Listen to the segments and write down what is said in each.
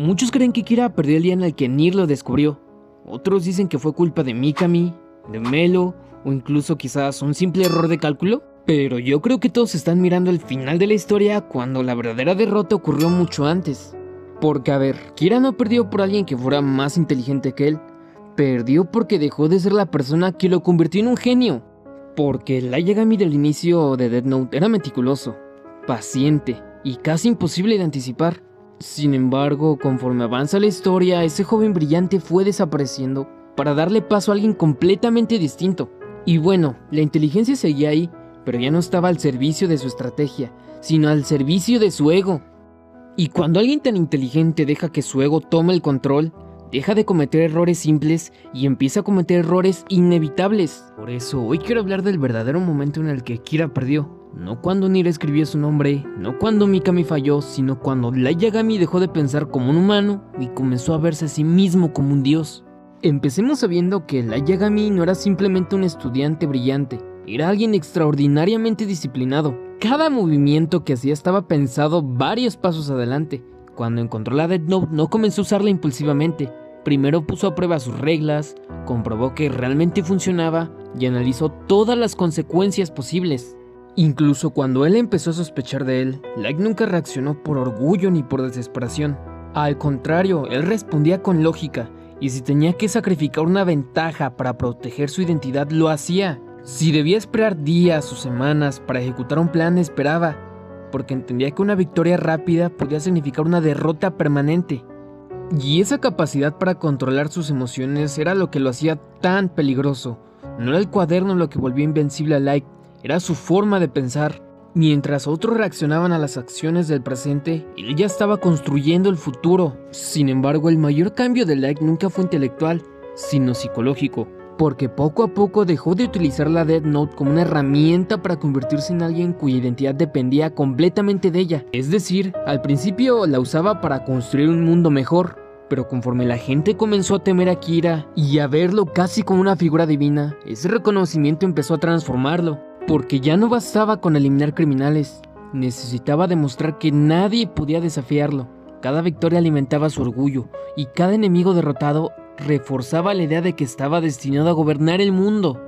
Muchos creen que Kira perdió el día en el que Nier lo descubrió. Otros dicen que fue culpa de Mikami, de Melo, o incluso quizás un simple error de cálculo. Pero yo creo que todos están mirando el final de la historia cuando la verdadera derrota ocurrió mucho antes. Porque a ver, Kira no perdió por alguien que fuera más inteligente que él. Perdió porque dejó de ser la persona que lo convirtió en un genio. Porque Light Yagami del inicio de Death Note era meticuloso, paciente y casi imposible de anticipar. Sin embargo, conforme avanza la historia, ese joven brillante fue desapareciendo para darle paso a alguien completamente distinto. Y bueno, la inteligencia seguía ahí, pero ya no estaba al servicio de su estrategia, sino al servicio de su ego. Y cuando alguien tan inteligente deja que su ego tome el control, deja de cometer errores simples y empieza a cometer errores inevitables. Por eso, hoy quiero hablar del verdadero momento en el que Kira perdió. No cuando Nier escribió su nombre, no cuando Mikami falló, sino cuando Light Yagami dejó de pensar como un humano y comenzó a verse a sí mismo como un dios. Empecemos sabiendo que Light Yagami no era simplemente un estudiante brillante, era alguien extraordinariamente disciplinado. Cada movimiento que hacía estaba pensado varios pasos adelante. Cuando encontró la Death Note no comenzó a usarla impulsivamente. Primero puso a prueba sus reglas, comprobó que realmente funcionaba y analizó todas las consecuencias posibles. Incluso cuando él empezó a sospechar de él, Light nunca reaccionó por orgullo ni por desesperación. Al contrario, él respondía con lógica, y si tenía que sacrificar una ventaja para proteger su identidad, lo hacía. Si debía esperar días o semanas para ejecutar un plan, esperaba, porque entendía que una victoria rápida podía significar una derrota permanente. Y esa capacidad para controlar sus emociones era lo que lo hacía tan peligroso. No era el cuaderno lo que volvió invencible a Light, era su forma de pensar. Mientras otros reaccionaban a las acciones del presente, él ya estaba construyendo el futuro. Sin embargo, el mayor cambio de Light nunca fue intelectual, sino psicológico, porque poco a poco dejó de utilizar la Death Note como una herramienta para convertirse en alguien cuya identidad dependía completamente de ella. Es decir, al principio la usaba para construir un mundo mejor, pero conforme la gente comenzó a temer a Kira y a verlo casi como una figura divina, ese reconocimiento empezó a transformarlo. Porque ya no bastaba con eliminar criminales, necesitaba demostrar que nadie podía desafiarlo. Cada victoria alimentaba su orgullo, y cada enemigo derrotado reforzaba la idea de que estaba destinado a gobernar el mundo.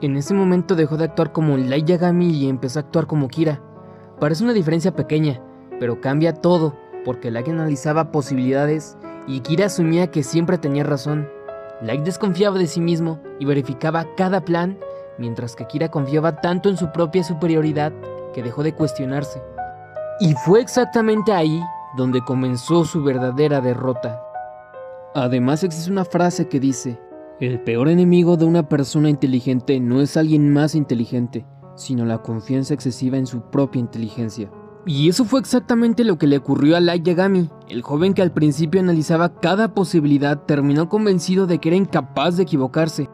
En ese momento dejó de actuar como Light Yagami y empezó a actuar como Kira. Parece una diferencia pequeña, pero cambia todo, porque Light analizaba posibilidades y Kira asumía que siempre tenía razón. Light desconfiaba de sí mismo y verificaba cada plan, mientras que Kira confiaba tanto en su propia superioridad que dejó de cuestionarse. Y fue exactamente ahí donde comenzó su verdadera derrota. Además existe una frase que dice: el peor enemigo de una persona inteligente no es alguien más inteligente, sino la confianza excesiva en su propia inteligencia. Y eso fue exactamente lo que le ocurrió a Light Yagami. El joven que al principio analizaba cada posibilidad terminó convencido de que era incapaz de equivocarse.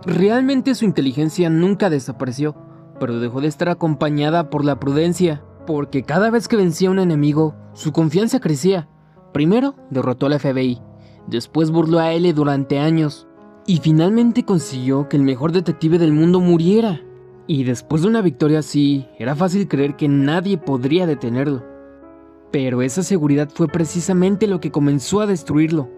Realmente su inteligencia nunca desapareció, pero dejó de estar acompañada por la prudencia, porque cada vez que vencía a un enemigo, su confianza crecía. Primero derrotó a la FBI, después burló a L durante años, y finalmente consiguió que el mejor detective del mundo muriera. Y después de una victoria así, era fácil creer que nadie podría detenerlo. Pero esa seguridad fue precisamente lo que comenzó a destruirlo.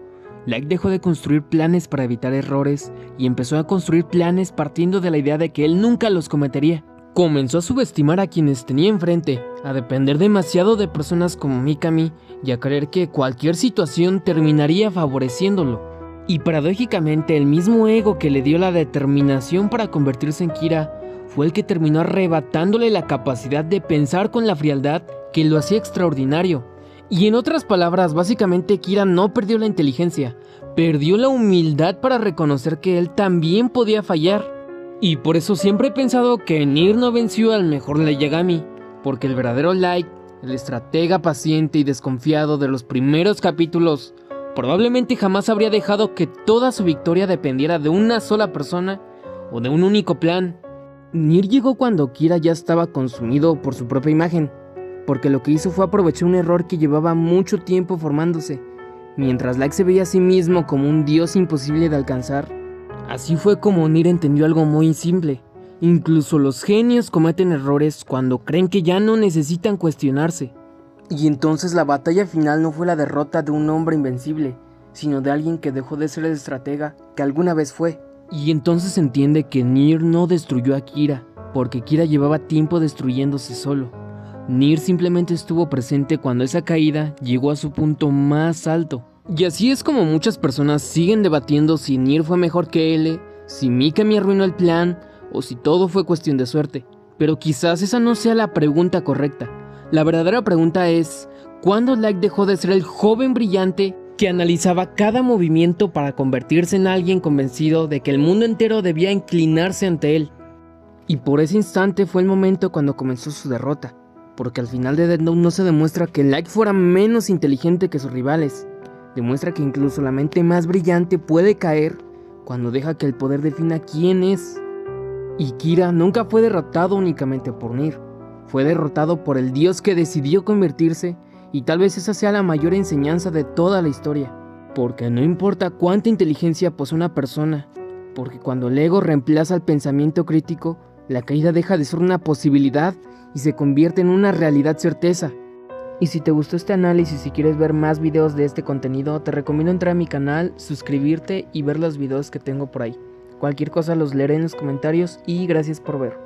Light dejó de construir planes para evitar errores y empezó a construir planes partiendo de la idea de que él nunca los cometería. Comenzó a subestimar a quienes tenía enfrente, a depender demasiado de personas como Mikami y a creer que cualquier situación terminaría favoreciéndolo. Y paradójicamente el mismo ego que le dio la determinación para convertirse en Kira fue el que terminó arrebatándole la capacidad de pensar con la frialdad que lo hacía extraordinario. Y en otras palabras, básicamente Kira no perdió la inteligencia, perdió la humildad para reconocer que él también podía fallar. Y por eso siempre he pensado que Nier no venció al mejor Light Yagami, porque el verdadero Light, el estratega paciente y desconfiado de los primeros capítulos, probablemente jamás habría dejado que toda su victoria dependiera de una sola persona o de un único plan. Nier llegó cuando Kira ya estaba consumido por su propia imagen, porque lo que hizo fue aprovechar un error que llevaba mucho tiempo formándose. Mientras Light se veía a sí mismo como un dios imposible de alcanzar, así fue como Nier entendió algo muy simple. Incluso los genios cometen errores cuando creen que ya no necesitan cuestionarse. Y entonces la batalla final no fue la derrota de un hombre invencible, sino de alguien que dejó de ser el estratega que alguna vez fue. Y entonces se entiende que Nier no destruyó a Kira, porque Kira llevaba tiempo destruyéndose solo. Nier simplemente estuvo presente cuando esa caída llegó a su punto más alto. Y así es como muchas personas siguen debatiendo si Nier fue mejor que L, si Mikami arruinó el plan, o si todo fue cuestión de suerte. Pero quizás esa no sea la pregunta correcta. La verdadera pregunta es, ¿cuándo Light dejó de ser el joven brillante que analizaba cada movimiento para convertirse en alguien convencido de que el mundo entero debía inclinarse ante él? Y por ese instante fue el momento cuando comenzó su derrota, porque al final de Death Note no se demuestra que Light fuera menos inteligente que sus rivales. Demuestra que incluso la mente más brillante puede caer cuando deja que el poder defina quién es. Y Kira nunca fue derrotado únicamente por Nier. Fue derrotado por el dios que decidió convertirse, y tal vez esa sea la mayor enseñanza de toda la historia. Porque no importa cuánta inteligencia posee una persona, porque cuando el ego reemplaza el pensamiento crítico, la caída deja de ser una posibilidad y se convierte en una realidad certeza. Y si te gustó este análisis y quieres ver más videos de este contenido, te recomiendo entrar a mi canal, suscribirte y ver los videos que tengo por ahí. Cualquier cosa los leeré en los comentarios y gracias por ver.